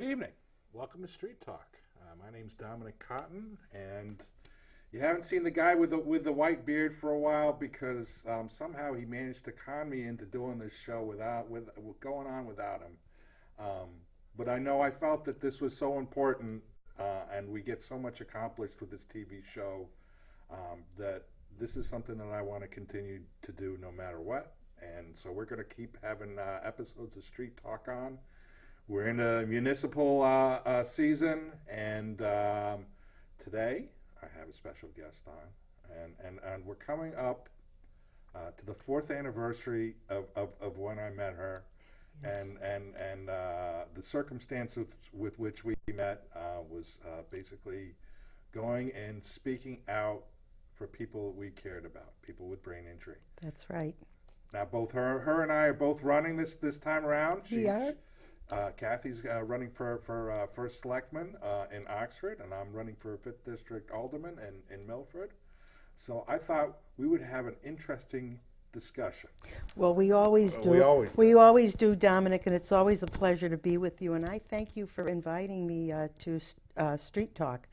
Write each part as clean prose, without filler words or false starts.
Good evening. Welcome to Street Talk. My name's Dominic Cotton, and you haven't seen the guy with the white beard for a while because somehow he managed to con me into doing this show with going on without him. But I felt that this was so important, and we get so much accomplished with this TV show that this is something that I want to continue to do no matter what. And so we're going to keep having episodes of Street Talk on. We're in a municipal season, and today I have a special guest on, and we're coming up to the 4th anniversary of when I met her. Yes. And the circumstances with which we met was basically going and speaking out for people we cared about, people with brain injury. That's right. Now, both her and I are both running this time around. We are. Kathy's running for first selectman in Oxford, and I'm running for 5th District Alderman in Milford. So I thought we would have an interesting discussion. Well, we always do. We always do, Dominic, and it's always a pleasure to be with you. And I thank you for inviting me to Street Talk.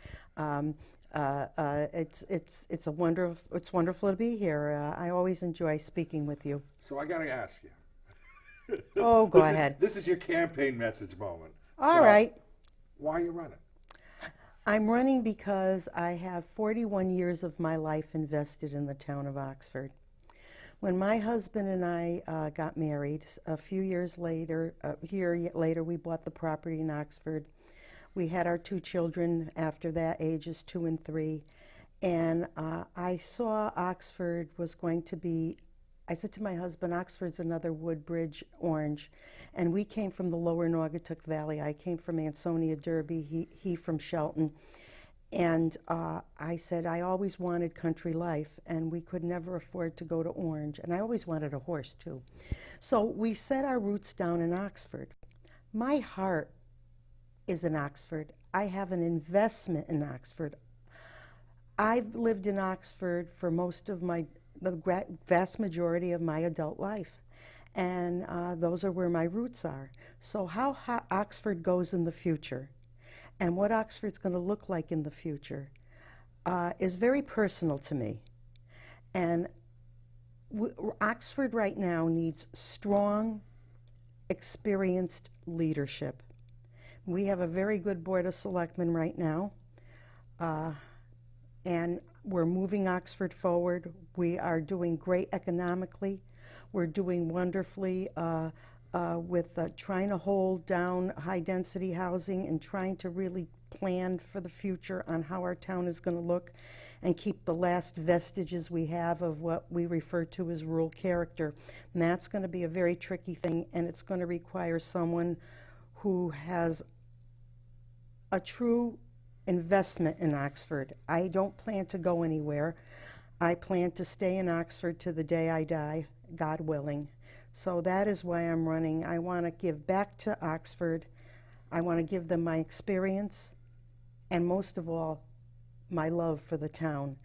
It's wonderful to be here. I always enjoy speaking with you. So I got to ask you. Oh, go ahead. This is your campaign message moment. All right. Why are you running? I'm running because I have 41 years of my life invested in the town of Oxford. When my husband and I got married, a few years later, a year later, we bought the property in Oxford. We had our 2 children after that, ages 2 and 3. And I saw Oxford was going to be, I said to my husband, Oxford's another Woodbridge, Orange. And we came from the lower Naugatuck Valley. I came from Ansonia, Derby, he from Shelton. And I said, I always wanted country life, and we could never afford to go to Orange. And I always wanted a horse, too. So we set our roots down in Oxford. My heart is in Oxford. I have an investment in Oxford. I've lived in Oxford for the vast majority of my adult life, and those are where my roots are. So how Oxford goes in the future and what Oxford's going to look like in the future is very personal to me. And Oxford right now needs strong, experienced leadership. We have a very good Board of Selectmen right now, and we're moving Oxford forward. We are doing great economically. We're doing wonderfully with trying to hold down high-density housing and trying to really plan for the future on how our town is going to look and keep the last vestiges we have of what we refer to as rural character. And that's going to be a very tricky thing, and it's going to require someone who has a true investment in Oxford. I don't plan to go anywhere. I plan to stay in Oxford to the day I die, God willing. So that is why I'm running. I want to give back to Oxford. I want to give them my experience, and most of all, my love for the town,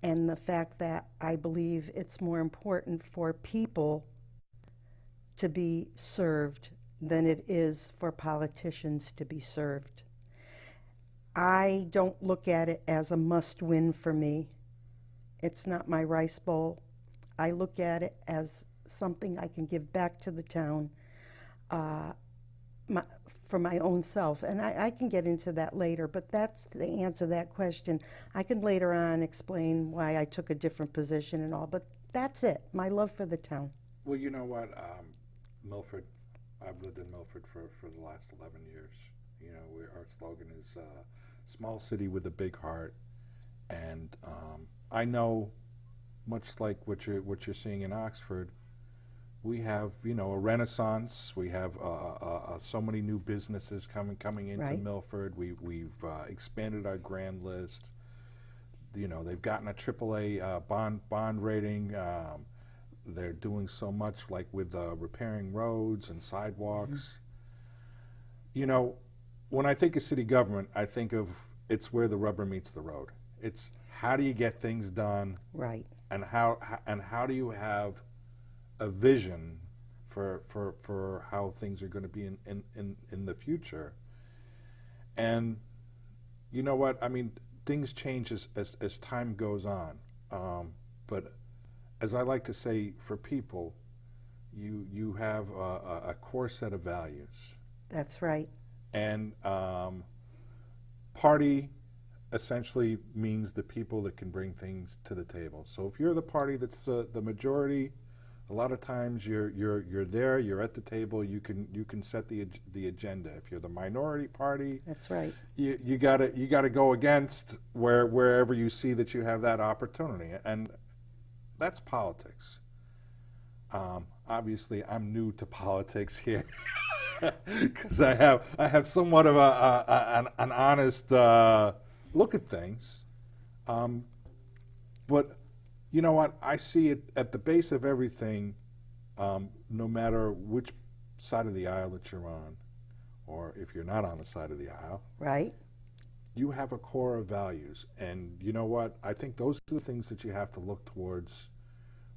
and the fact that I believe it's more important for people to be served than it is for politicians to be served. I don't look at it as a must-win for me. It's not my rice bowl. I look at it as something I can give back to the town for my own self. And I can get into that later, but that's the answer to that question. I can later on explain why I took a different position and all, but that's it, my love for the town. Well, you know what, Milford, I've lived in Milford for the last 11 years. You know, our slogan is small city with a big heart, and I know, much like what you're seeing in Oxford, we have, you know, a renaissance. We have so many new businesses coming into Right. Milford. We've expanded our grand list. You know, they've gotten a AAA bond rating. They're doing so much, like with repairing roads and sidewalks. You know, when I think of city government, I think of it's where the rubber meets the road. It's how do you get things done, Right. and how do you have a vision for how things are going to be in the future, And you know what? I mean, things change as time goes on. But as I like to say, for people, you have a core set of values. That's right. And party essentially means the people that can bring things to the table. So if you're the party that's the majority, a lot of times you're there, you're at the table, you can set the agenda. If you're the minority party, That's right. you gotta go against wherever you see that you have that opportunity, and that's politics. Obviously, I'm new to politics here because I have somewhat of an honest look at things, but you know what? I see it at the base of everything, no matter which side of the aisle that you're on, or if you're not on the side of the aisle. Right. You have a core of values, and you know what? I think those are the things that you have to look towards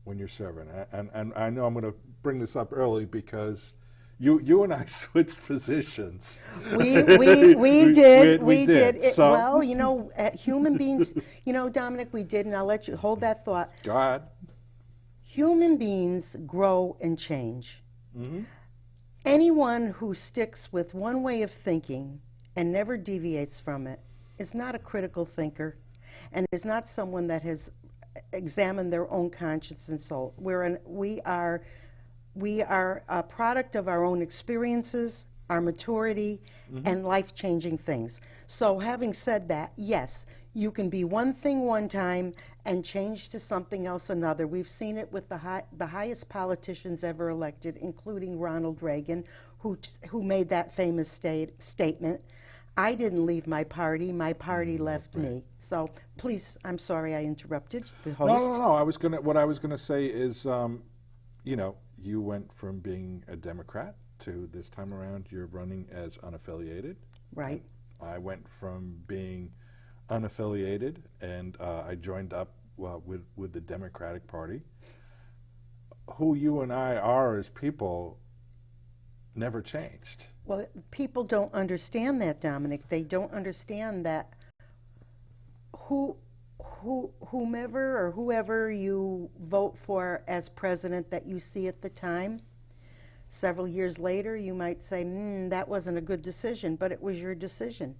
when you're serving. And I know I'm going to bring this up early because you and I switched positions. We did. So, Well, you know, human beings, you know, Dominic, we did, and I'll let you hold that thought. go ahead. Human beings grow and change. Mm-hmm. Anyone who sticks with one way of thinking and never deviates from it is not a critical thinker and is not someone that has examined their own conscience and soul. We are a product of our own experiences, our maturity, and life-changing things. So having said that, yes, you can be one thing one time and change to something else another. We've seen it with the highest politicians ever elected, including Ronald Reagan, who made that famous statement, "I didn't leave my party left me." So please, I'm sorry I interrupted the host. No. What I was gonna say is, you know, you went from being a Democrat to this time around you're running as unaffiliated. Right. I went from being unaffiliated and I joined up with the Democratic Party. Who you and I are as people never changed. Well, people don't understand that, Dominic. They don't understand that whomever or whoever you vote for as president that you see at the time, several years later you might say, that wasn't a good decision, but it was your decision.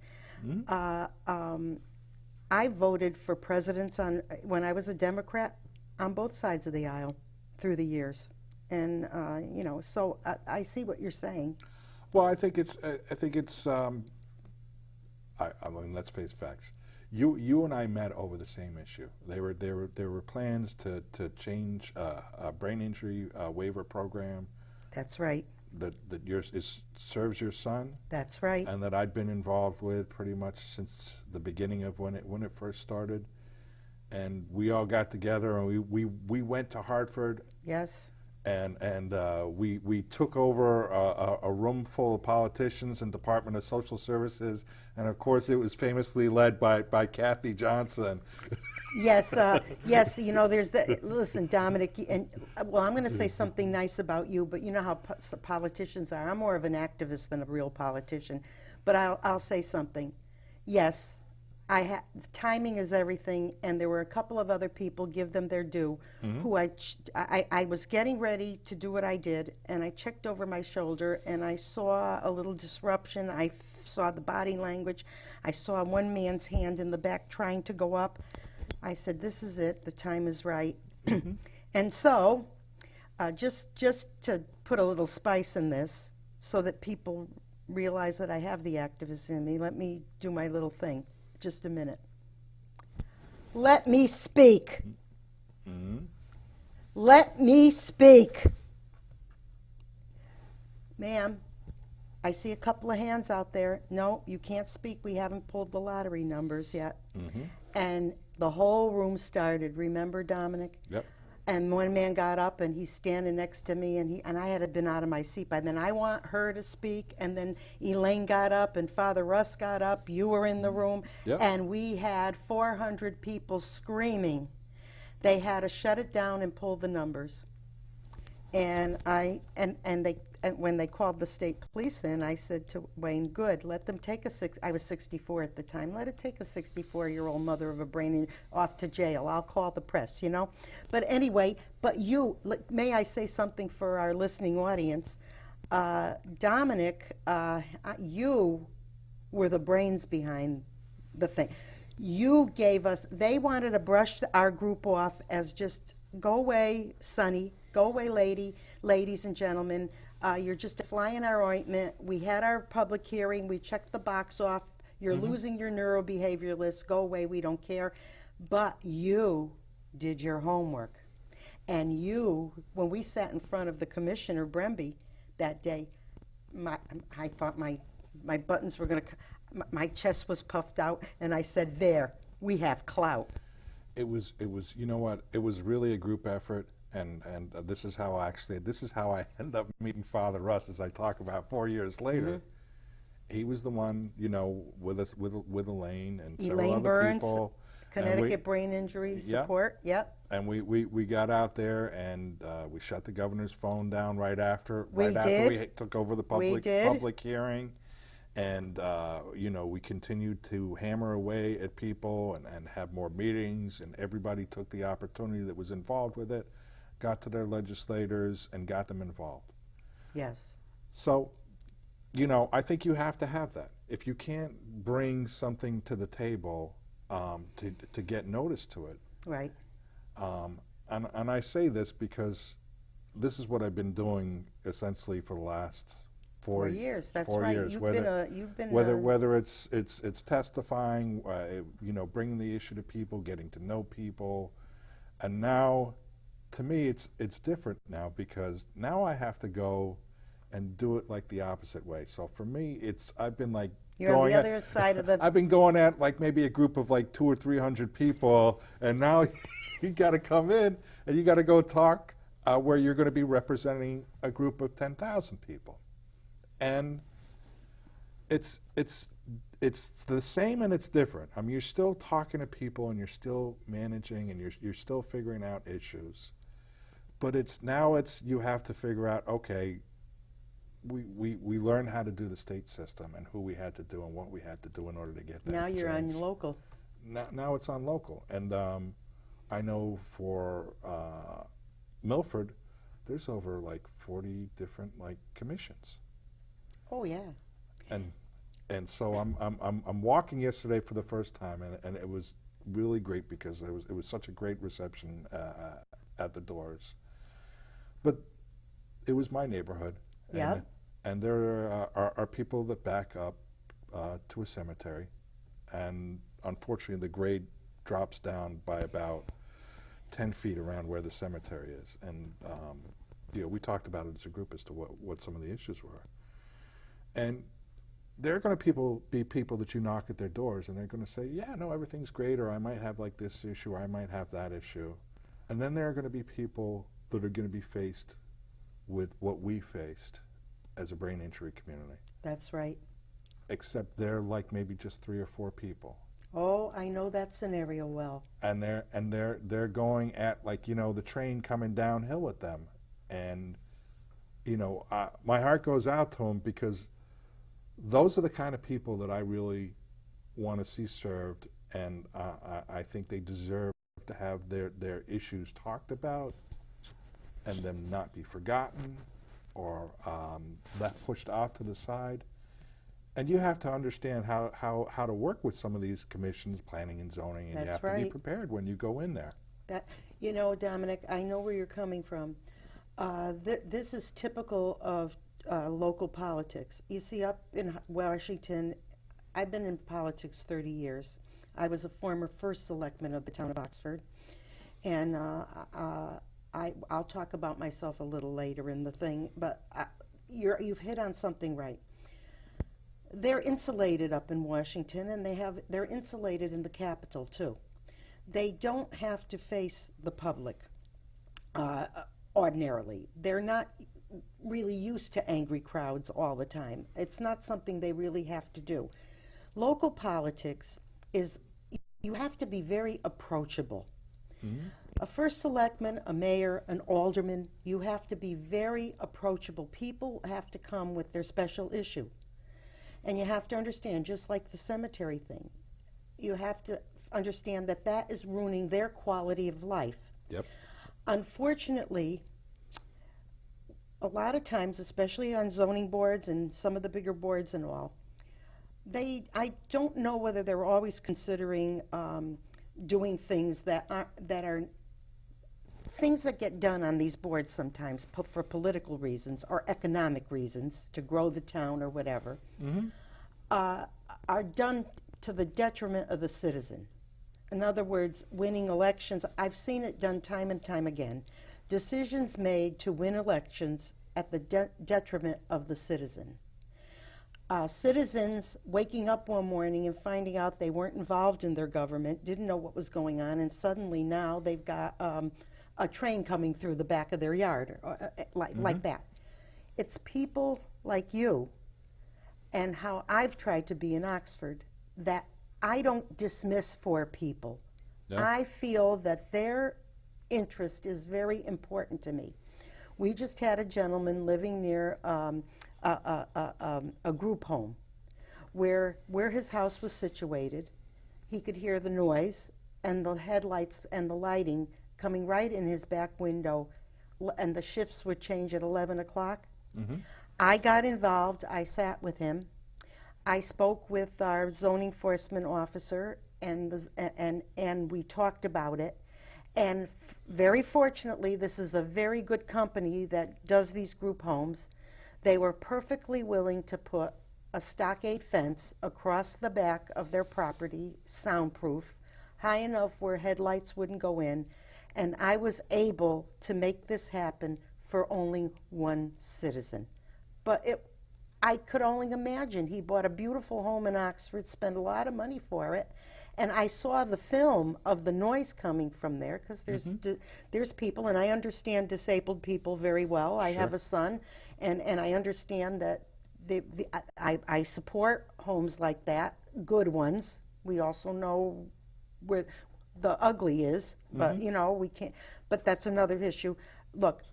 I voted for presidents when I was a Democrat on both sides of the aisle through the years. And, you know, so I see what you're saying. Well, I think it's. I mean, let's face facts. You and I met over the same issue. There were plans to change a brain injury waiver program. That's right. That serves your son. That's right. And that I'd been involved with pretty much since the beginning of when it first started. And we all got together and we went to Hartford. Yes. And we took over a room full of politicians and Department of Social Services, and of course it was famously led by Kathy Johnson. Yes, yes. You know, there's that. Listen, Dominic, and well, I'm going to say something nice about you, but you know how politicians are. I'm more of an activist than a real politician, but I'll say something. Yes. Timing is everything, and there were a couple of other people, give them their due, who I was getting ready to do what I did, and I checked over my shoulder, and I saw a little disruption. I saw the body language. I saw one man's hand in the back trying to go up. I said, this is it. The time is right. And so, just to put a little spice in this, so that people realize that I have the activist in me, let me do my little thing. Just a minute. Let me speak. Let me speak. Ma'am, I see a couple of hands out there. No, you can't speak. We haven't pulled the lottery numbers yet. And the whole room started. Remember, Dominic? Yep. And one man got up, and he's standing next to me, and I had been out of my seat by then. I want her to speak, and then Elaine got up, and Father Russ got up. You were in the room, Yep. and we had 400 people screaming. They had to shut it down and pull the numbers. And and when they called the state police in, I said to Wayne, good, let them take I was 64 at the time, let it take a 64-year-old mother of a brain off to jail. I'll call the press, you know? But anyway, may I say something for our listening audience? Dominic, you were the brains behind the thing. You gave us, they wanted to brush our group off as just, go away, Sonny, go away, ladies and gentlemen. You're just a fly in our ointment. We had our public hearing. We checked the box off. You're losing your neurobehavioralist. Go away. We don't care. But you did your homework. And you, when we sat in front of the Commissioner Bremby that day, I thought my buttons were going to, my chest was puffed out, and I said, there, we have clout. It was, you know what, it was really a group effort, and this is how I ended up meeting Father Russ, as I talk about 4 years later. He was the one, you know, with us, with Elaine and several other Burns, people. Connecticut Brain Injury Support, yep. And we got out there, and we shut the governor's phone down right after we took over the public hearing. And, you know, we continued to hammer away at people and have more meetings, and everybody took the opportunity that was involved with it, got to their legislators, and got them involved. Yes. So, you know, I think you have to have that. If you can't bring something to the table to get notice to it. Right. And I say this because this is what I've been doing essentially for the last 4 years. That's 4 right. years. You've been Whether it's testifying, you know, bringing the issue to people, getting to know people, and now, to me, it's different now, because now I have to go and do it like the opposite way. So for me, I've been like you're on the other side of the. I've been going at like maybe a group of like 200 or 300 people, and now you got to come in and you got to go talk where you're going to be representing a group of 10,000 people. And it's the same and it's different. I mean, you're still talking to people and you're still managing and you're still figuring out issues. But you have to figure out, okay, we learned how to do the state system and who we had to do and what we had to do in order to get that. Now you're on local. Now it's on local. And I know for Milford, there's over like 40 different like commissions. Oh yeah. And so I'm walking yesterday for the first time, and it was really great because it was such a great reception at the doors. But it was my neighborhood. Yeah. And there are people that back up to a cemetery, and unfortunately the grade drops down by about 10 feet around where the cemetery is. And you know, we talked about it as a group as to what some of the issues were. And there are going to be people that you knock at their doors, and they're going to say, yeah, no, everything's great, or I might have like this issue, or I might have that issue. And then there are going to be people that are going to be faced with what we faced as a brain injury community. That's right. Except they're like maybe just 3 or 4 people. Oh, I know that scenario well. And they're going at, like, you know, the train coming downhill with them. And, you know, my heart goes out to them, because those are the kind of people that I really want to see served, and I think they deserve to have their issues talked about and them not be forgotten or left pushed off to the side. And you have to understand how to work with some of these commissions, planning and zoning, and That's you have right. to be prepared when you go in there. That, you know, Dominic, I know where you're coming from. This is typical of local politics. You see, up in Washington, I've been in politics 30 years. I was a former first selectman of the town of Oxford, and I'll talk about myself a little later in the thing, but you've hit on something right. They're insulated up in Washington, and they're insulated in the Capitol too. They don't have to face the public ordinarily. They're not really used to angry crowds all the time. It's not something they really have to do. Local politics is, you have to be very approachable. Mm-hmm. A first selectman, a mayor, an alderman, you have to be very approachable. People have to come with their special issue. And you have to understand, just like the cemetery thing, you have to understand that that is ruining their quality of life. Yep. Unfortunately, a lot of times, especially on zoning boards and some of the bigger boards and all, I don't know whether they're always considering doing things that are things that get done on these boards sometimes for political reasons or economic reasons to grow the town or whatever, are done to the detriment of the citizen. In other words, winning elections, I've seen it done time and time again. Decisions made to win elections at the detriment of the citizen. Citizens waking up one morning and finding out they weren't involved in their government, didn't know what was going on, and suddenly now they've got a train coming through the back of their yard, like that. It's people like you and how I've tried to be in Oxford that I don't dismiss for people. No. I feel that their interest is very important to me. We just had a gentleman living near a group home where his house was situated. He could hear the noise and the headlights and the lighting coming right in his back window, and the shifts would change at 11 o'clock. I got involved. I sat with him. I spoke with our zoning enforcement officer, and we talked about it. And very fortunately, this is a very good company that does these group homes. They were perfectly willing to put a stockade fence across the back of their property, soundproof, high enough where headlights wouldn't go in. And I was able to make this happen for only one citizen. But I could only imagine. He bought a beautiful home in Oxford, spent a lot of money for it, and I saw the film of the noise coming from there, because there's people, and I understand disabled people very well. I have a son, and I understand that I support homes like that, good ones. We also know where the ugly is, but we can't. But that's another issue. Look,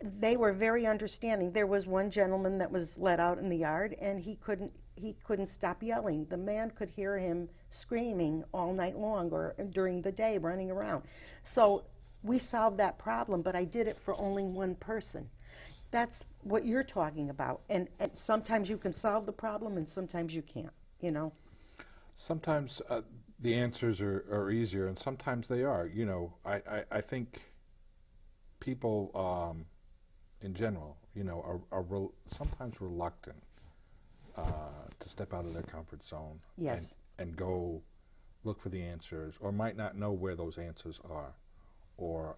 they were very understanding. There was one gentleman that was let out in the yard, and he couldn't stop yelling. The man could hear him screaming all night long or during the day, running around. So we solved that problem, but I did it for only one person. That's what you're talking about. And sometimes you can solve the problem, and sometimes you can't, Sometimes the answers are easier, and sometimes they are. I think people in general, are sometimes reluctant to step out of their comfort zone. Yes. And go look for the answers, or might not know where those answers are. Or,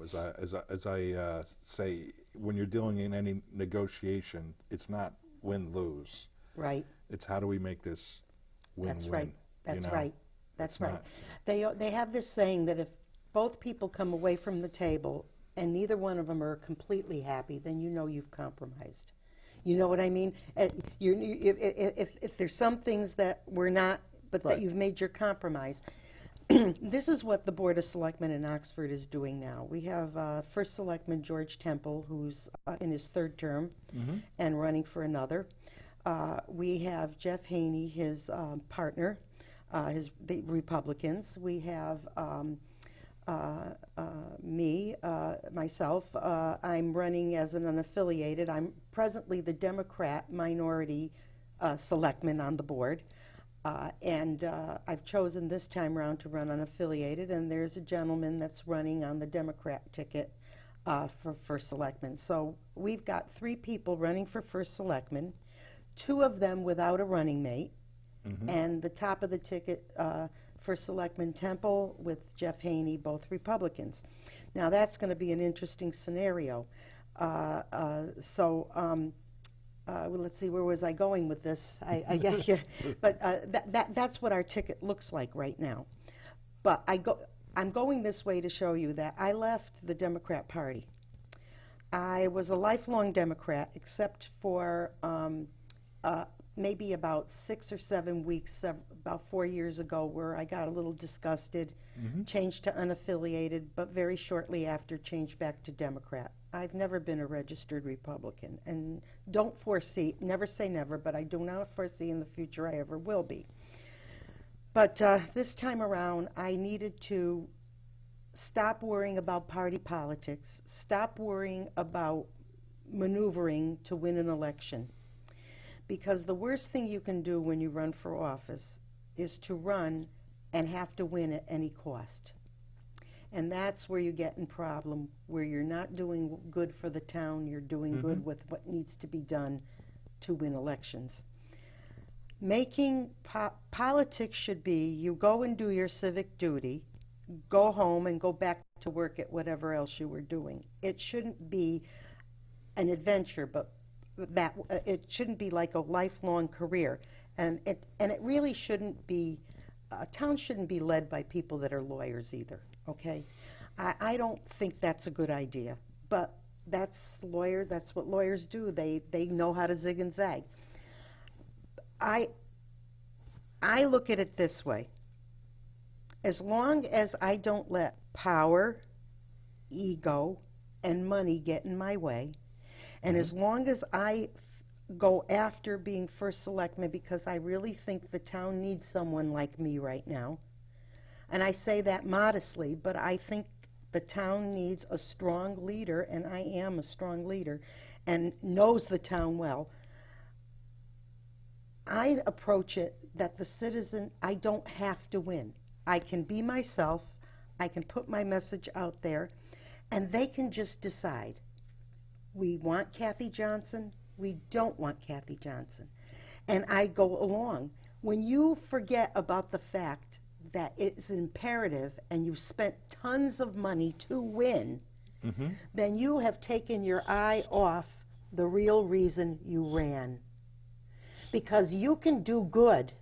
as I say, when you're dealing in any negotiation, it's not win-lose. Right. It's how do we make this win-win. That's right. That's right. That's right. They have this saying that if both people come away from the table and neither one of them are completely happy, then you've compromised. You know what I mean? If there's some things that we're not, but that you've made your compromise. This is what the Board of Selectmen in Oxford is doing now. We have First Selectman George Temple, who's in his third term and running for another. We have Jeff Haney, his partner, the Republicans. We have me, myself. I'm running as an unaffiliated. I'm presently the Democrat minority selectman on the board. And I've chosen this time around to run unaffiliated, and there's a gentleman that's running on the Democrat ticket for First Selectman. So we've got 3 people running for First Selectman, 2 of them without a running mate, and the top of the ticket, First Selectman Temple with Jeff Haney, both Republicans. Now that's going to be an interesting scenario. Well, let's see, where was I going with this? I guess, but that's what our ticket looks like right now. But I'm going this way to show you that I left the Democrat Party. I was a lifelong Democrat, except for maybe about 6 or 7 weeks, about 4 years ago, where I got a little disgusted, changed to unaffiliated, but very shortly after changed back to Democrat. I've never been a registered Republican, and don't foresee, never say never, but I do not foresee in the future I ever will be. But this time around, I needed to stop worrying about party politics, stop worrying about maneuvering to win an election. Because the worst thing you can do when you run for office is to run and have to win at any cost. And that's where you get in problem, where you're not doing good for the town, you're doing good with what needs to be done to win elections. Making politics should be, you go and do your civic duty, go home and go back to work at whatever else you were doing. It shouldn't be an adventure, but that it shouldn't be like a lifelong career, and it really shouldn't be. A town shouldn't be led by people that are lawyers either. Okay, I don't think that's a good idea. But that's what lawyers do. They know how to zig and zag. I look at it this way. As long as I don't let power, ego, and money get in my way, and as long as I go after being first selectman, because I really think the town needs someone like me right now, and I say that modestly, but I think the town needs a strong leader, and I am a strong leader, and knows the town well. I approach it that the citizen, I don't have to win. I can be myself, I can put my message out there, and they can just decide. We want Kathy Johnson, we don't want Kathy Johnson. And I go along. When you forget about the fact that it's imperative and you've spent tons of money to win, then you have taken your eye off the real reason you ran. Because you can do good.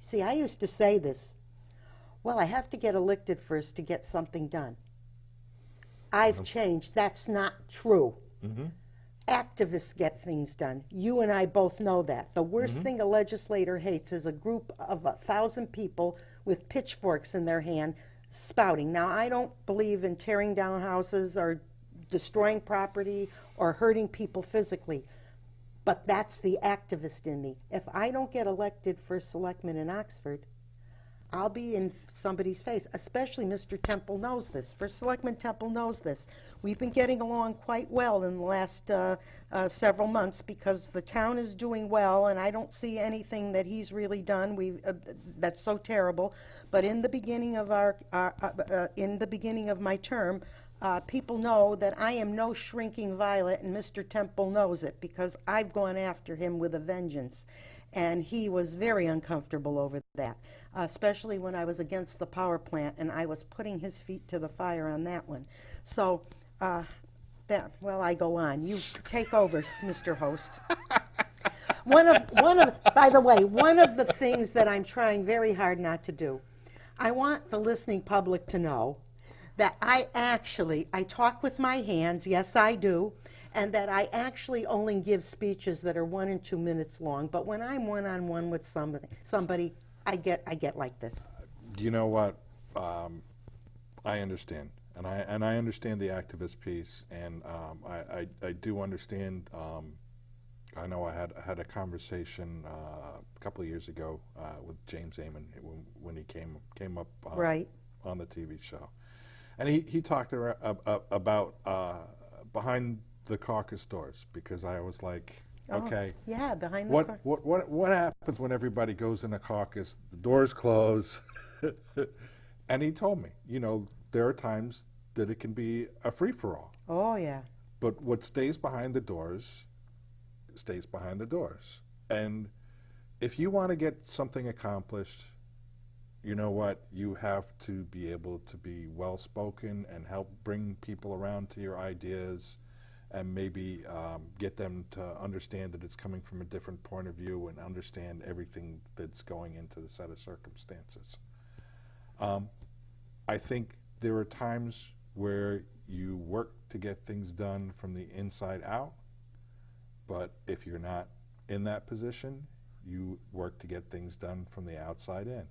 See, I used to say this, well, I have to get elected first to get something done. I've changed. That's not true. Activists get things done. You and I both know that. The worst thing a legislator hates is a group of 1,000 people with pitchforks in their hand spouting. Now, I don't believe in tearing down houses or destroying property or hurting people physically, but that's the activist in me. If I don't get elected first selectman in Oxford, I'll be in somebody's face, especially Mr. Temple knows this. First Selectman Temple knows this. We've been getting along quite well in the last several months because the town is doing well, and I don't see anything that he's really done that's so terrible. But in the beginning of my term, people know that I am no shrinking violet, and Mr. Temple knows it because I've gone after him with a vengeance. And he was very uncomfortable over that, especially when I was against the power plant and I was putting his feet to the fire on that one. So, I go on. You take over, Mr. Host. By the way, one of the things that I'm trying very hard not to do, I want the listening public to know that I talk with my hands, yes I do, and that I actually only give speeches that are 1 and 2 minutes long. But when I'm one-on-one with somebody, I get like this. You know what? I understand, and I understand the activist piece, and I do understand. I know I had a conversation a couple of years ago with James Amon when he came up right on the TV show, and he talked about behind the caucus doors, because I was like, okay, yeah, behind the what happens when everybody goes in a caucus, the doors close? And he told me, there are times that it can be a free-for-all. Oh, yeah. But what stays behind the doors stays behind the doors. And if you want to get something accomplished, you know what? You have to be able to be well-spoken and help bring people around to your ideas, and maybe get them to understand that it's coming from a different point of view and understand everything that's going into the set of circumstances. I think there are times where you work to get things done from the inside out, but if you're not in that position, you work to get things done from the outside in.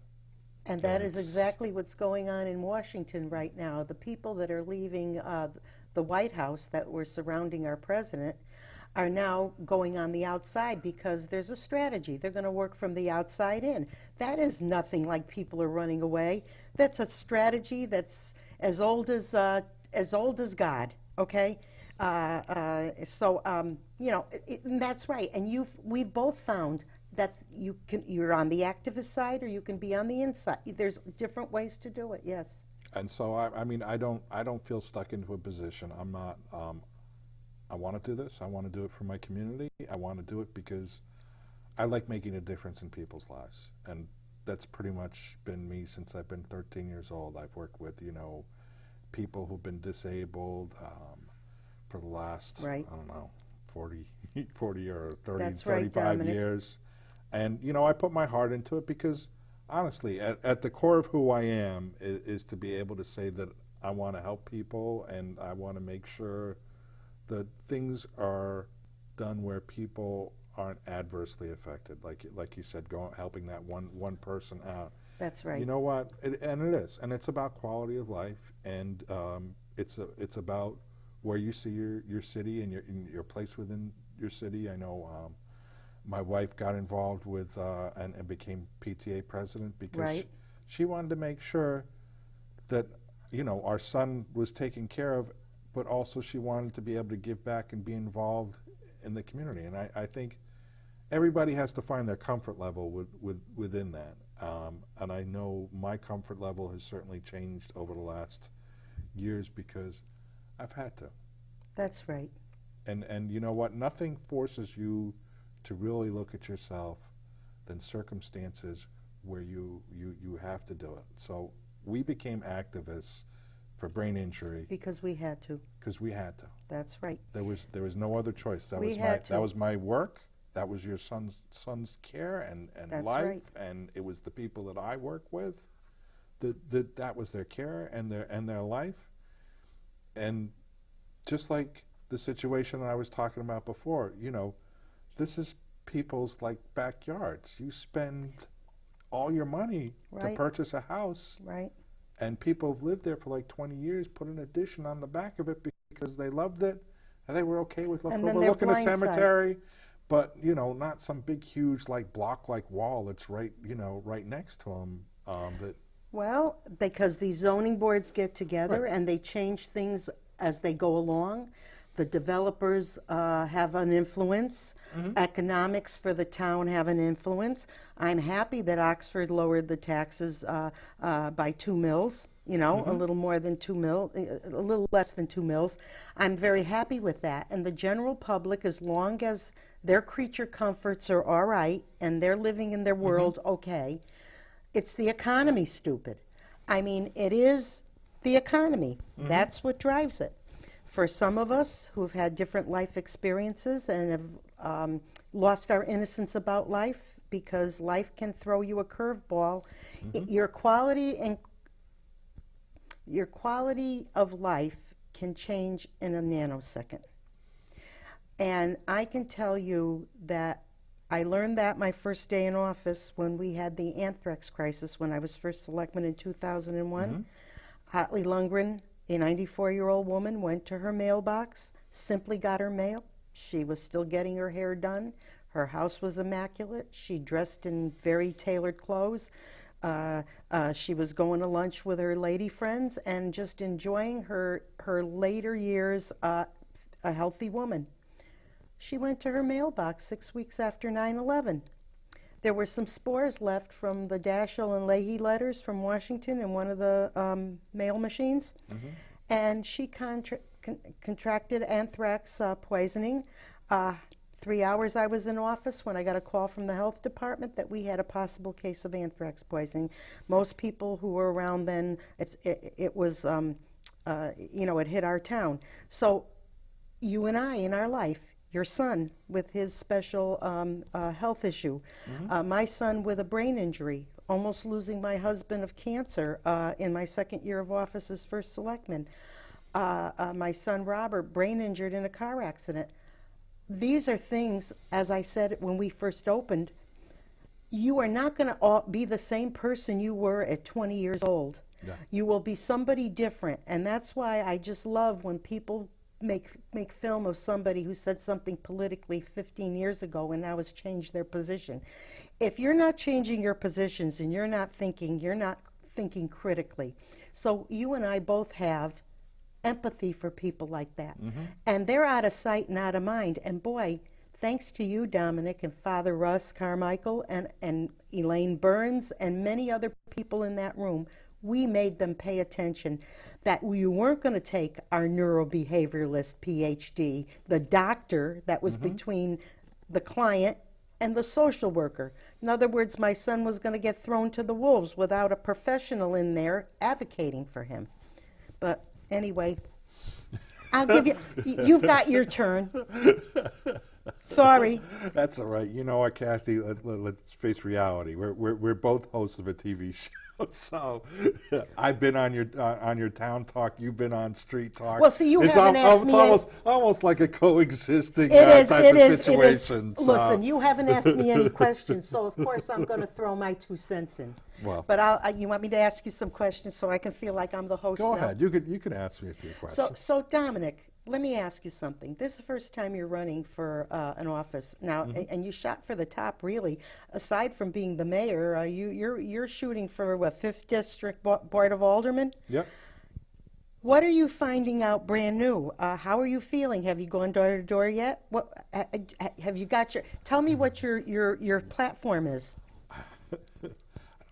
And that is Yes. exactly what's going on in Washington right now. The people that are leaving the White House that were surrounding our president are now going on the outside because there's a strategy. They're going to work from the outside in. That is nothing like people are running away. That's a strategy that's as old as God. Okay, you know, and that's right. And we've both found that you're on the activist side or you can be on the inside. There's different ways to do it. Yes. And so I mean I don't feel stuck into a position. I'm not. I want to do this. I want to do it for my community. I want to do it because I like making a difference in people's lives, and that's pretty much been me since I've been 13 years old. I've worked with people who've been disabled for the last Right. I don't know 40 or 30, That's right, 35 Dominic. years, and I put my heart into it because honestly, at the core of who I am is to be able to say that I want to help people and I want to make sure that things are done where people aren't adversely affected, like you said, helping that one person out. That's right. You know what? It is, and it's about quality of life, and it's about where you see your city and your place within your city. I know my wife got involved with and became PTA president because Right. she wanted to make sure that our son was taken care of, but also she wanted to be able to give back and be involved in the community. And I think everybody has to find their comfort level within that. And I know my comfort level has certainly changed over the last years because I've had to. That's right. And you know what? Nothing forces you to really look at yourself than circumstances where you have to do it. So we became activists for brain injury Because we had to. because we had to. That's right. There was no other choice. That We was had to. that was my work. That was your son's care and That's life, right. and it was the people that I work with. That was their care and their life. And just like the situation that I was talking about before, this is people's backyards. You spend all your money to Right. purchase a house, Right. and people have lived there for 20 years, put an addition on the back of it because they loved it and they were okay with And then they're overlooking a blindsided. cemetery, but not some big huge block wall that's right next to them. Well, because these zoning boards get together Right. and they change things as they go along. The developers have an influence. Economics for the town have an influence. I'm happy that Oxford lowered the taxes by 2 mils, a little more than 2 mil, a little less than 2 mils. I'm very happy with that. And the general public, as long as their creature comforts are all right and they're living in their world okay, it's the economy, stupid. I mean, it is the economy. That's what drives it. For some of us who've had different life experiences and have lost our innocence about life, because life can throw you a curveball, your quality of life can change in a nanosecond. And I can tell you that I learned that my first day in office when we had the anthrax crisis when I was first selectman in 2001. Hartley Lundgren, a 94-year-old woman, went to her mailbox, simply got her mail. She was still getting her hair done. Her house was immaculate. She dressed in very tailored clothes. She was going to lunch with her lady friends and just enjoying her later years, a healthy woman. She went to her mailbox 6 weeks after 9/11. There were some spores left from the Daschle and Leahy letters from Washington in one of the mail machines. And she contracted anthrax poisoning. 3 hours I was in office when I got a call from the health department that we had a possible case of anthrax poisoning. Most people who were around then, it was, it hit our town. So you and I, in our life, your son with his special health issue, my son with a brain injury, almost losing my husband of cancer in my second year of office as first selectman, my son Robert, brain injured in a car accident. These are things, as I said when we first opened, you are not going to be the same person you were at 20 years old. Yeah. You will be somebody different, and that's why I just love when people make film of somebody who said something politically 15 years ago and now has changed their position. If you're not changing your positions and you're not thinking critically. So you and I both have empathy for people like that. And they're out of sight and out of mind. And boy, thanks to you, Dominic, and Father Russ Carmichael, and Elaine Burns, and many other people in that room, we made them pay attention that we weren't going to take our neurobehavioralist PhD, the doctor that was between the client and the social worker. In other words, my son was going to get thrown to the wolves without a professional in there advocating for him. But anyway, I'll give you, you've got your turn. Sorry. That's all right. You know what, Kathy? Let's face reality. We're both hosts of a TV show. So I've been on your town talk. You've been on street talk. Well, see, you haven't asked me. It's almost like a coexisting type of situation. So. Listen, you haven't asked me any questions, so of course I'm going to throw my 2 cents in. Well, but you want me to ask you some questions so I can feel like I'm the host now? Go ahead. You can ask me a few questions. So Dominic, let me ask you something. This is the first time you're running for an office now, and you shot for the top, really. Aside from being the mayor, you're shooting for what, 5th District Board of Aldermen? Yep. What are you finding out brand new? How are you feeling? Have you gone door to door yet? What have you got Tell me what your platform is.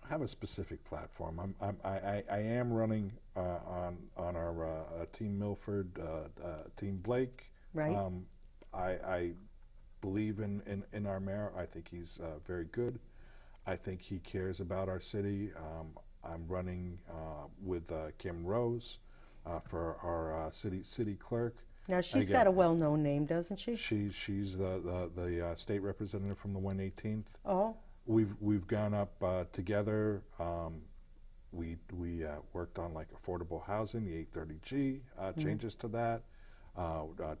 I have a specific platform. I am running on our Team Milford, Team Blake. Right. I believe in our mayor. I think he's very good. I think he cares about our city. I'm running with Kim Rose for our city clerk. Now she's got a well-known name, doesn't she? She's the state representative from the 118th. Oh. We've gone up together. We worked on like affordable housing, the 830G changes to that.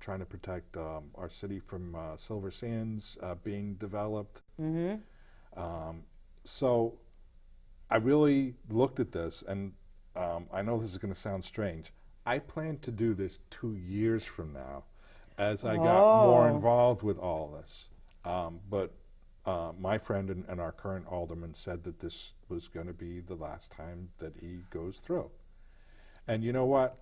Trying to protect our city from Silver Sands being developed. So I really looked at this, and I know this is going to sound strange. I plan to do this 2 years from now, as I got more involved with all this. But my friend and our current alderman said that this was going to be the last time that he goes through. And you know what?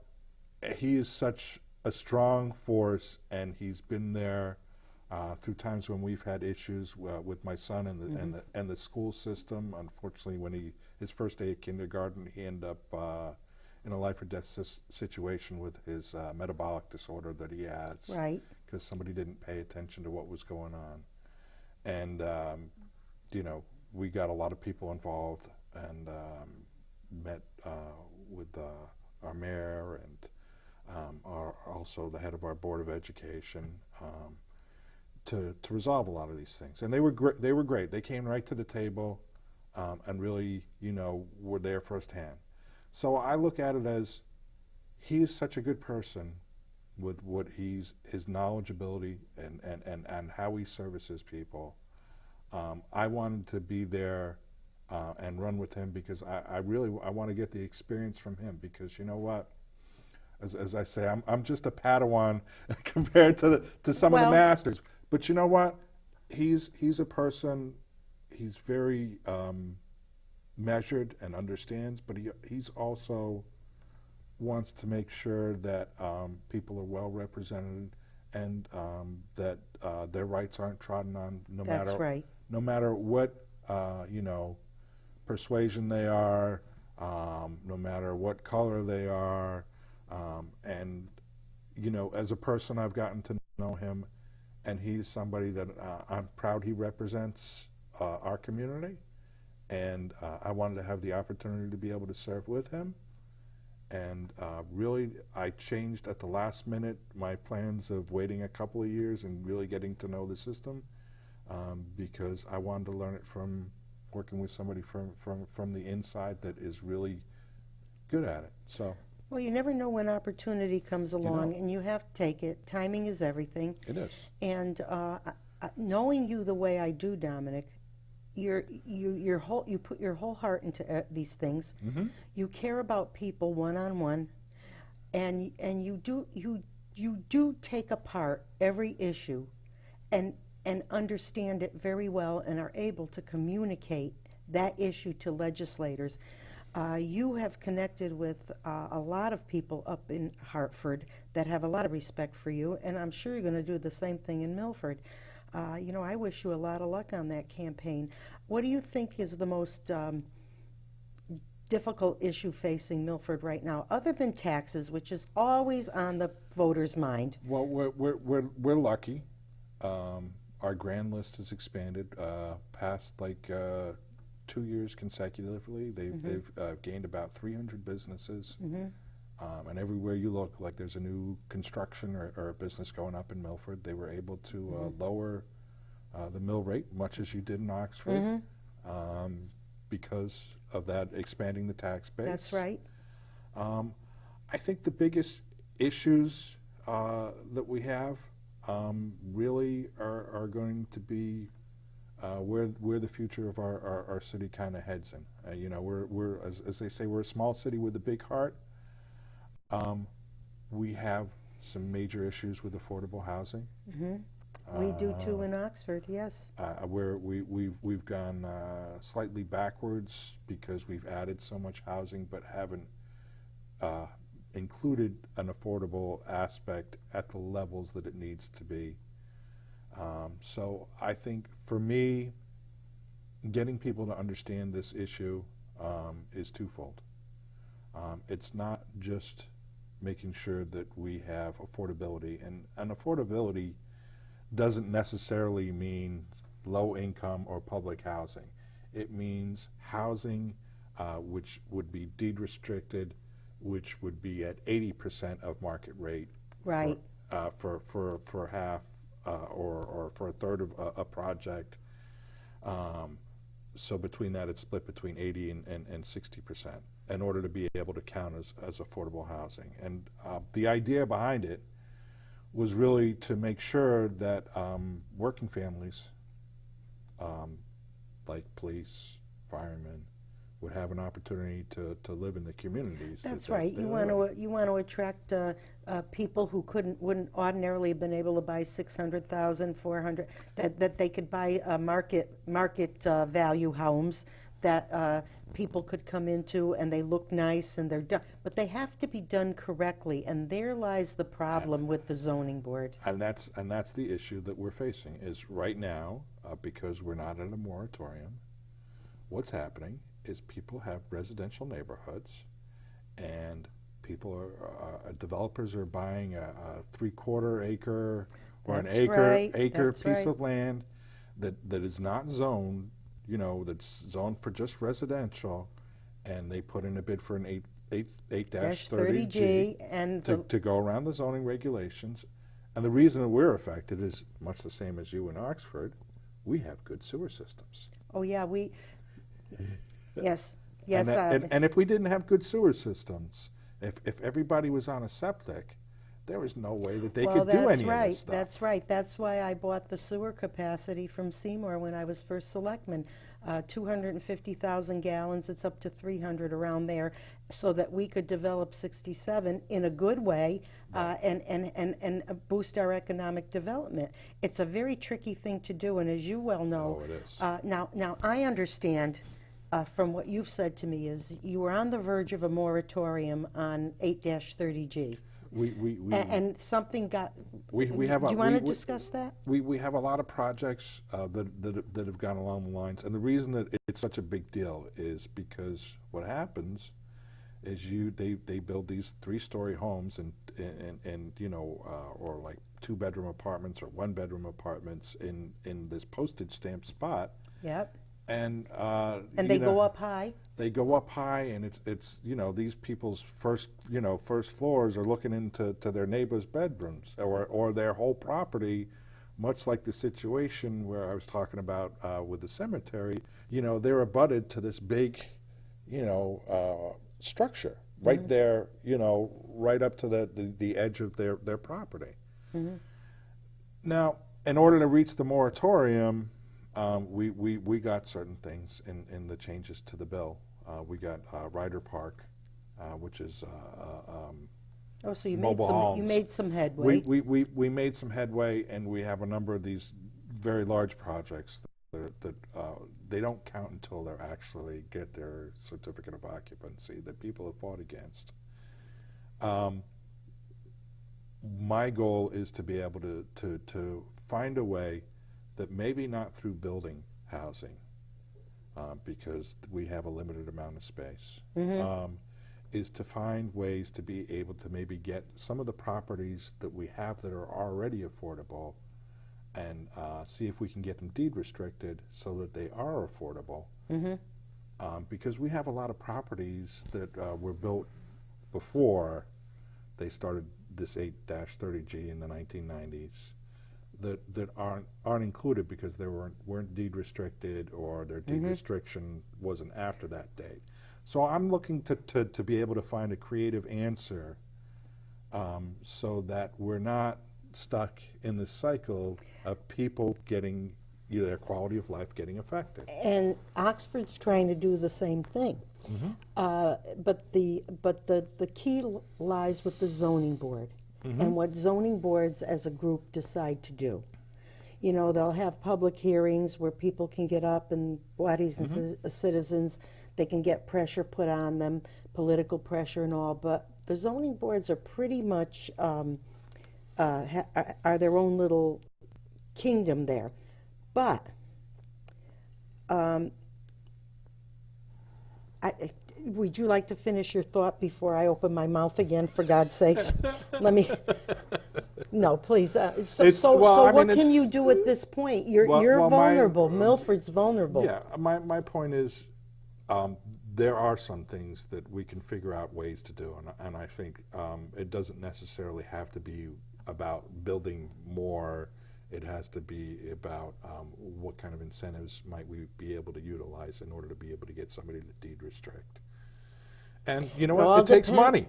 He is such a strong force, and he's been there through times when we've had issues with my son and the school system. Unfortunately, when his first day of kindergarten, he ended up in a life or death situation with his metabolic disorder that he has. Right. Because somebody didn't pay attention to what was going on. And, we got a lot of people involved, and met with our mayor and also the head of our Board of Education to resolve a lot of these things. And they were great. They came right to the table and really, were there firsthand. So I look at it as he is such a good person with what his knowledgeability and how he services people. I wanted to be there and run with him because I want to get the experience from him, because you know what? As I say, I'm just a Padawan compared to some of the masters. But you know what? He's a person. He's very measured and understands, but he's also wants to make sure that people are well represented, and that their rights aren't trodden on, no matter what persuasion they are, no matter what color they are, and as a person, I've gotten to know him, and he's somebody that I'm proud he represents our community, and I wanted to have the opportunity to be able to serve with him. And really, I changed at the last minute my plans of waiting a couple of years and really getting to know the system, because I wanted to learn it from working with somebody from the inside that is really good at it. So. Well, you never know when opportunity comes along, and you have to take it. Timing is everything. It is. And knowing you the way I do, Dominic, you put your whole heart into these things. You care about people one on one, and you do take apart every issue, and understand it very well, and are able to communicate that issue to legislators. You have connected with a lot of people up in Hartford that have a lot of respect for you, and I'm sure you're going to do the same thing in Milford. I wish you a lot of luck on that campaign. What do you think is the most difficult issue facing Milford right now, other than taxes, which is always on the voters' mind? Well, we're lucky. Our grand list has expanded past 2 years consecutively. They've gained about 300 businesses, and everywhere you look, like there's a new construction or a business going up in Milford. They were able to lower the mill rate, much as you did in Oxford, because of that expanding the tax base. That's right. I think the biggest issues that we have really are going to be where the future of our city kind of heads in. We're as they say, we're a small city with a big heart. We have some major issues with affordable housing. We do too in Oxford, yes. We've gone slightly backwards because we've added so much housing, but haven't included an affordable aspect at the levels that it needs to be. So I think for me, getting people to understand this issue is twofold. It's not just making sure that we have affordability, and affordability doesn't necessarily mean low income or public housing. It means housing which would be deed restricted, which would be at 80% of market rate, right, for half or for a third of a project. So between that, it's split between 80 and 60% in order to be able to count as affordable housing. And the idea behind it was really to make sure that working families, like police, firemen, would have an opportunity to live in the communities. That's right. You want to attract people who wouldn't ordinarily have been able to buy 600,000, 400, that they could buy market value homes that people could come into, and they look nice and they're done, but they have to be done correctly, and there lies the problem with the zoning board. And that's the issue that we're facing is right now, because we're not in a moratorium. What's happening is people have residential neighborhoods, and people developers are buying a 3/4 acre or an acre piece of land that is not zoned, that's zoned for just residential, and they put in a bid for an 8-30G and to go around the zoning regulations. And the reason that we're affected is much the same as you in Oxford. We have good sewer systems. Oh yeah, Yes. And if we didn't have good sewer systems, if everybody was on a septic, there was no way that they could do any of this stuff. That's right. That's why I bought the sewer capacity from Seymour when I was first selectman. 250,000 gallons. It's up to 300 around there, so that we could develop 67 in a good way, and boost our economic development. It's a very tricky thing to do, and as you well know, it is. Now I understand. From what you've said to me, is you were on the verge of a moratorium on 8-30G. And something got. Do you want to discuss that? We have a lot of projects that have gone along the lines, and the reason that it's such a big deal is because what happens is they build these 3-story homes and or like 2-bedroom apartments or 1-bedroom apartments in this postage stamp spot. Yep. And they go up high. They go up high, and it's these people's first floors are looking into their neighbors' bedrooms or their whole property, much like the situation where I was talking about with the cemetery. They're abutted to this big, structure right there, right up to the edge of their property. Mm-hmm. Now, in order to reach the moratorium, We got certain things in the changes to the bill. We got Ryder Park, which is Oh, so you mobile homes. you made some headway. We made some headway, and we have a number of these very large projects that they don't count until they actually get their certificate of occupancy that people have fought against. My goal is to be able to find a way that maybe not through building housing, because we have a limited amount of space, is to find ways to be able to maybe get some of the properties that we have that are already affordable and see if we can get them deed restricted so that they are affordable. Because we have a lot of properties that were built before they started this 8-30G in the 1990s that aren't included because they weren't deed restricted, or their deed restriction wasn't after that date. So I'm looking to be able to find a creative answer so that we're not stuck in this cycle of people getting, their quality of life getting affected. And Oxford's trying to do the same thing. But the key lies with the zoning board and what zoning boards as a group decide to do. They'll have public hearings where people can get up, and bodies and citizens, they can get pressure put on them, political pressure and all, but the zoning boards are pretty much are their own little kingdom there. But would you like to finish your thought before I open my mouth again, for God's sakes? Let me. No, please. What can you do at this point? You're vulnerable. Milford's vulnerable. Yeah, my point is, there are some things that we can figure out ways to do, and I think it doesn't necessarily have to be about building more. It has to be about what kind of incentives might we be able to utilize in order to be able to get somebody to deed restrict. And you know what? It takes money.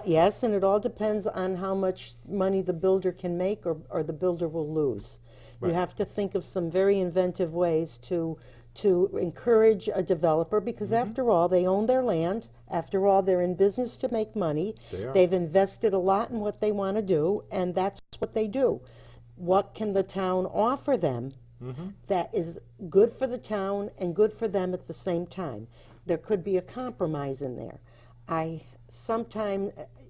Yes, and it all depends on how much money the builder can make or the builder will lose. Right. You have to think of some very inventive ways to encourage a developer, because after all, they own their land. After all, they're in business to make money. They've invested a lot in what they want to do, and that's what they do. What can the town offer them that is good for the town and good for them at the same time? There could be a compromise in there.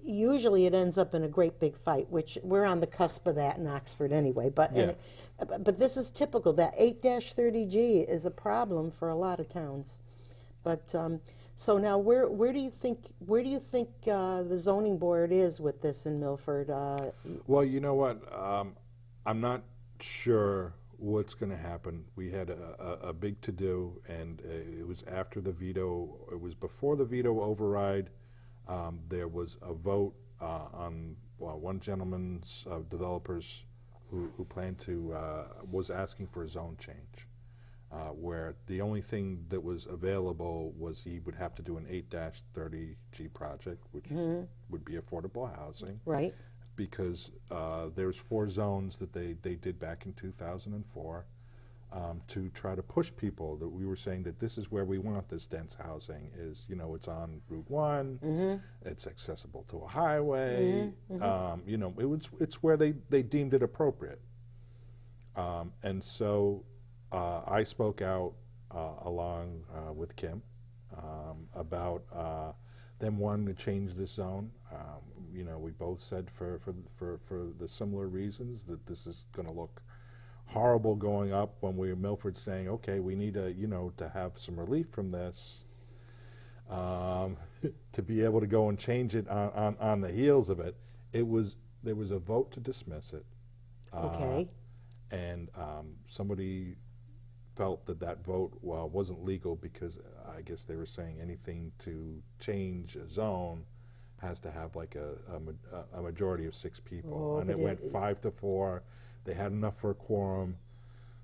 Usually it ends up in a great big fight, which we're on the cusp of that in Oxford anyway. But but this is typical. That 8-30G is a problem for a lot of towns. But so now, where do you think the zoning board is with this in Milford? Well, you know what, I'm not sure what's going to happen. We had a big to-do, and it was after the veto. It was before the veto override. There was a vote on one gentleman's developers who planned to was asking for a zone change, where the only thing that was available was he would have to do an 8-30G project, which would be affordable housing. Right. Because there's 4 zones that they did back in 2004 to try to push people that we were saying that this is where we want this dense housing is, it's on Route 1, it's accessible to a highway, it's where they deemed it appropriate. And so I spoke out along with Kim about them wanting to change this zone. We both said for the similar reasons that this is going to look horrible going up when Milford saying, okay, we need to have some relief from this, to be able to go and change it on the heels of it. There was a vote to dismiss it. Okay. And somebody felt that vote wasn't legal because I guess they were saying anything to change a zone has to have like a majority of 6 people, and it went 5-4. They had enough for a quorum,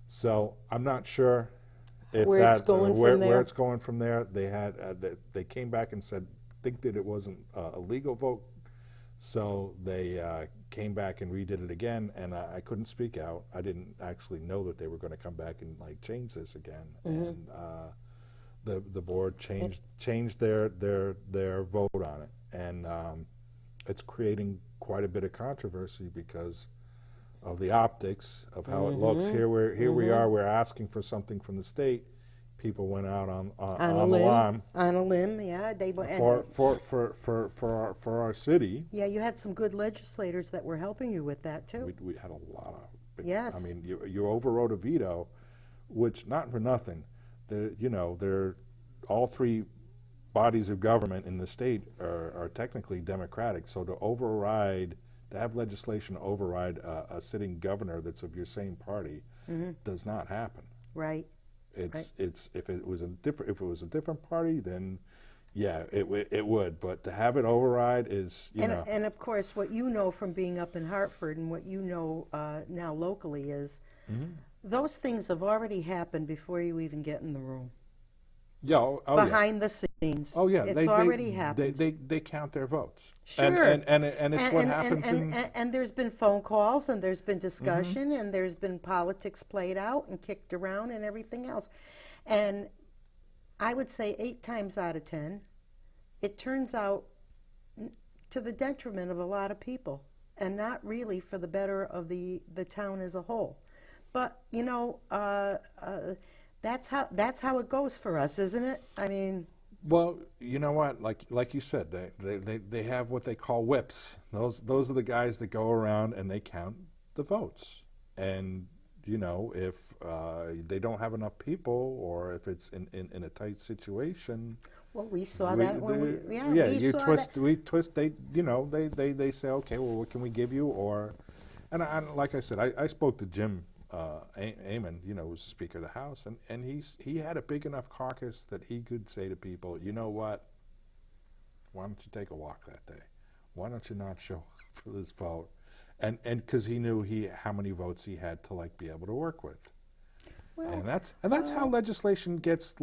so I'm not sure if where it's going from there. They had they came back and said think that it wasn't a legal vote, so they came back and redid it again, and I couldn't speak out. I didn't actually know that they were going to come back and like change this again. And the board changed their vote on it, and it's creating quite a bit of controversy because of the optics of how it looks. Here we are. We're asking for something from the state. People went out on the line on a limb. Yeah, they were for our city. Yeah, you had some good legislators that were helping you with that too. We had a lot of. Yes. I mean, you overrode a veto, which not for nothing. They're all three bodies of government in the state are technically democratic. So to have legislation override a sitting governor that's of your same party does not happen. Right. It's if it was a different party, then yeah, it would. But to have it override is and of course what you know from being up in Hartford and what you know now locally is those things have already happened before you even get in the room. Yeah, behind the scenes. Oh yeah, it's already happened. They count their votes. Sure, and it's what happens. And there's been phone calls, and there's been discussion, and there's been politics played out and kicked around, and everything else. And I would say 8 times out of 10, it turns out to the detriment of a lot of people, and not really for the better of the town as a whole. But that's how it goes for us, isn't it? I mean. Well, you know what? Like you said, they have what they call whips. Those are the guys that go around and they count the votes. And if they don't have enough people, or if it's in a tight situation. Well, we saw that when we twist. They say, okay, well, what can we give you? And like I said, I spoke to Jim. Amon, was the Speaker of the House, and he had a big enough caucus that he could say to people, you know what, why don't you take a walk that day? Why don't you not show up for this vote? And because he knew how many votes he had to be able to work with. Well, and that's how legislation gets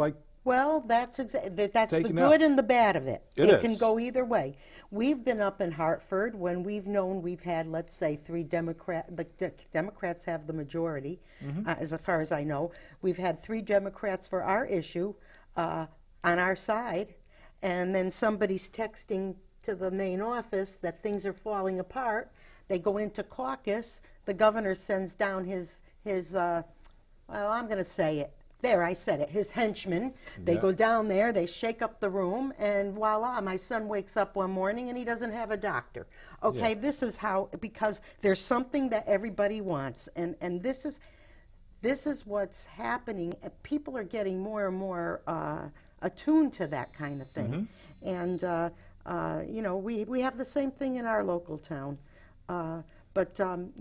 Well, that's the good out. And the bad of it. It can go either way. We've been up in Hartford when we've known we've had, let's say, 3 Democrats have the majority, as far as I know. We've had 3 Democrats for our issue on our side, and then somebody's texting to the main office that things are falling apart. They go into caucus. The governor sends down his I'm going to say it. There, I said it. His henchmen. They go down there, they shake up the room, and voila, my son wakes up one morning and he doesn't have a doctor. Okay, this is how, because there's something that everybody wants, and this is what's happening. People are getting more and more attuned to that kind of thing. And, we have the same thing in our local town. But, I'm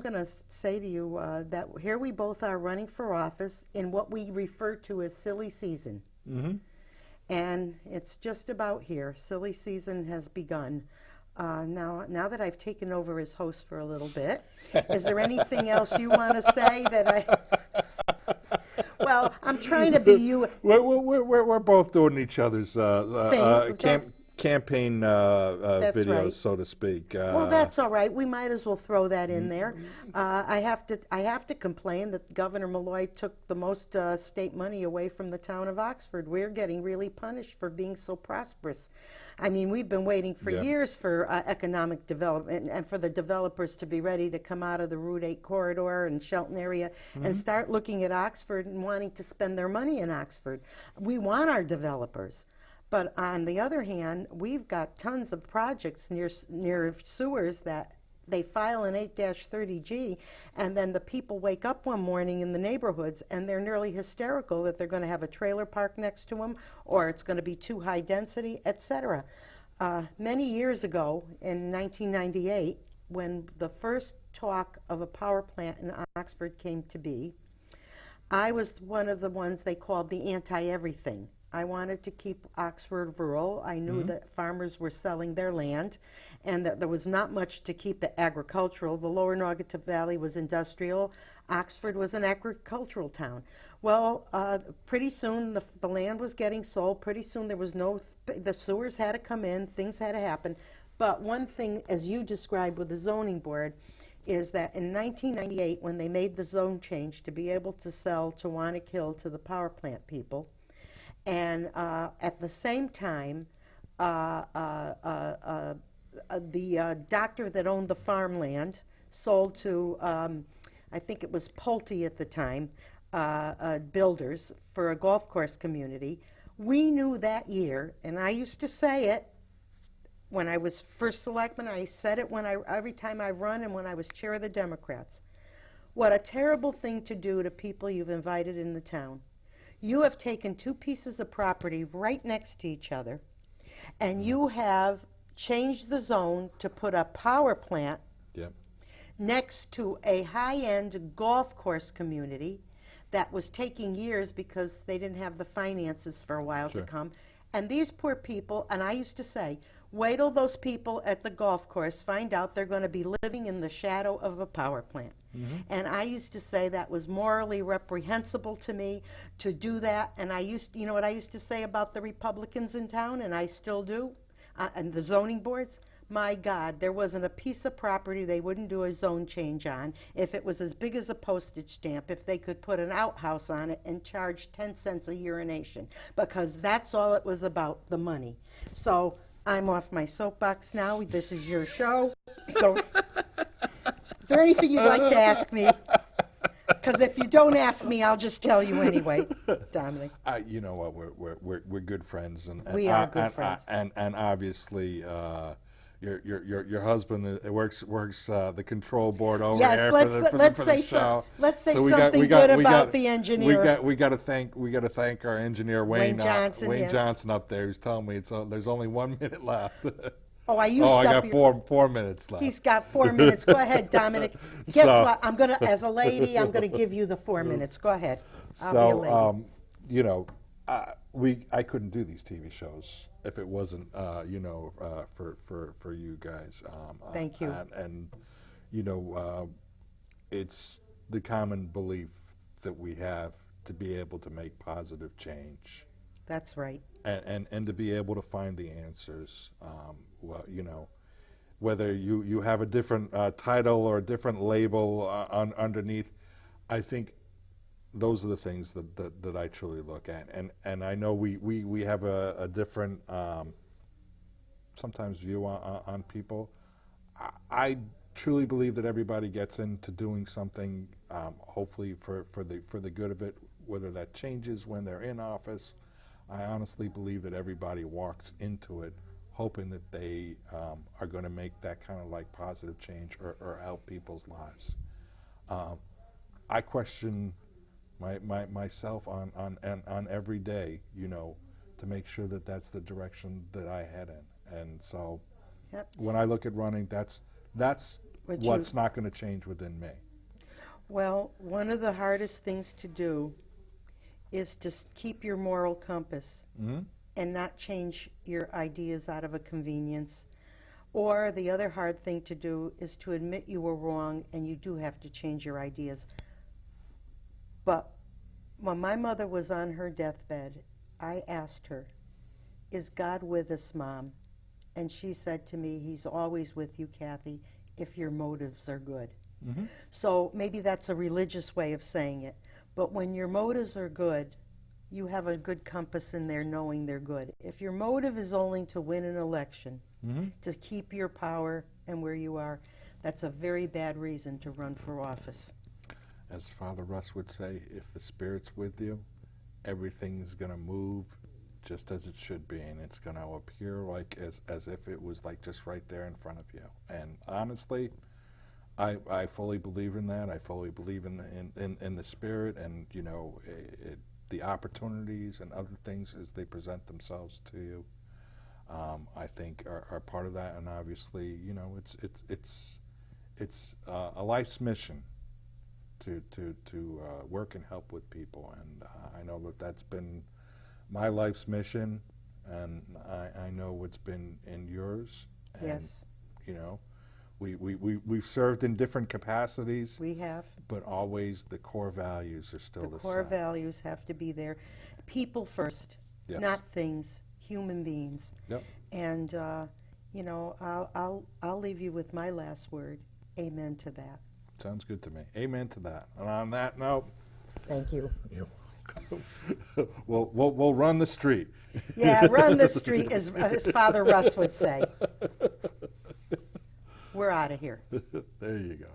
going to say to you that here we both are running for office in what we refer to as silly season. And it's just about here. Silly season has begun. Now that I've taken over as host for a little bit, is there anything else you want to say that I... Well, I'm trying to be you. We're both doing each other's campaign videos, right. So to speak. Well, that's all right. We might as well throw that in there. I have to complain that Governor Malloy took the most state money away from the town of Oxford. We're getting really punished for being so prosperous. I mean, we've been waiting for years for economic development and for the developers to be ready to come out of the Route 8 corridor and Shelton area and start looking at Oxford and wanting to spend their money in Oxford. We want our developers. But on the other hand, we've got tons of projects near sewers that they file an 8-30G, and then the people wake up one morning in the neighborhoods and they're nearly hysterical that they're going to have a trailer park next to them, or it's going to be too high density, etc. Many years ago, in 1998, when the first talk of a power plant in Oxford came to be, I was one of the ones they called the anti-everything. I wanted to keep Oxford rural. I knew that farmers were selling their land and that there was not much to keep it agricultural. The lower Naugatuck Valley was industrial. Oxford was an agricultural town. Well, pretty soon the land was getting sold. Pretty soon there was the sewers had to come in, things had to happen. But one thing, as you described with the zoning board, is that in 1998, when they made the zone change to be able to sell Tawana Hill to the power plant people, and at the same time, the doctor that owned the farmland sold to, I think it was Pulte at the time, builders for a golf course community. We knew that year, and I used to say it when I was first selectman. I said it every time I run and when I was chair of the Democrats. What a terrible thing to do to people you've invited in the town. You have taken two pieces of property right next to each other, and you have changed the zone to put a power plant Yep. next to a high-end golf course community that was taking years because they didn't have the finances for a while Sure. to come. And these poor people, and I used to say, wait till those people at the golf course find out they're going to be living in the shadow of a power plant. And I used to say that was morally reprehensible to me to do that. And you know what I used to say about the Republicans in town, and I still do, and the zoning boards? My God, there wasn't a piece of property they wouldn't do a zone change on if it was as big as a postage stamp, if they could put an outhouse on it and charge 10 cents a urination, because that's all it was about, the money. So I'm off my soapbox now. This is your show. Is there anything you'd like to ask me? Because if you don't ask me, I'll just tell you anyway, Dominic. You know what? We're good friends, and We are good friends. And obviously, your husband works the control board over Yes, there let's for let's the say show. let's say So something good about the engineer. We got to thank our engineer Wayne Johnson, Wayne yeah. Johnson up there, who's telling me there's only 1 minute left. Oh, I used I up got your- 4 minutes left. He's got 4 minutes. Go ahead, Dominic. Guess So- what? I'm gonna, as a lady, I'm gonna give you the 4 minutes. Go ahead. I'll be a lady. So, you know, I couldn't do these TV shows if it wasn't, for you guys. Thank you. And you know, it's the common belief that we have to be able to make positive change, That's right. and to be able to find the answers. Well, you know, whether you have a different title or a different label underneath, I think those are the things that I truly look at, and I know we have a different sometimes view on people. I truly believe that everybody gets into doing something, hopefully for the good of it, whether that changes when they're in office. I honestly believe that everybody walks into it hoping that they are going to make that kind of like positive change or help people's lives. I question myself on every day, you know, to make sure that that's the direction that I head in. And so Yep. when I look at running, that's what's not going to change within me. Well, one of the hardest things to do is to keep your moral compass and not change your ideas out of a convenience. Or the other hard thing to do is to admit you were wrong and you do have to change your ideas. But when my mother was on her deathbed, I asked her, "Is God with us, Mom?" And she said to me, "He's always with you, Kathy, if your motives are good." So maybe that's a religious way of saying it. But when your motives are good, you have a good compass in there knowing they're good. If your motive is only to win an election, to keep your power and where you are, that's a very bad reason to run for office. As Father Russ would say, if the Spirit's with you, everything's going to move just as it should be, and it's going to appear like as if it was like just right there in front of you. And honestly, I fully believe in that. I fully believe in the Spirit, and you know, the opportunities and other things as they present themselves to you, I think are part of that. And obviously, you know, it's a life's mission to work and help with people, and I know that that's been my life's mission, and I know it's been in yours. And, Yes. you know, we've served in different capacities, We have. but always the core values are still The the core same. values have to be there. People first, Yes. not things, human beings. Yep. And you know, I'll leave you with my last word. Amen to that. Sounds good to me. Amen to that. And on that note, Thank you. we'll run the street. Yeah, run the street, as Father Russ would say. We're out of here. There you go.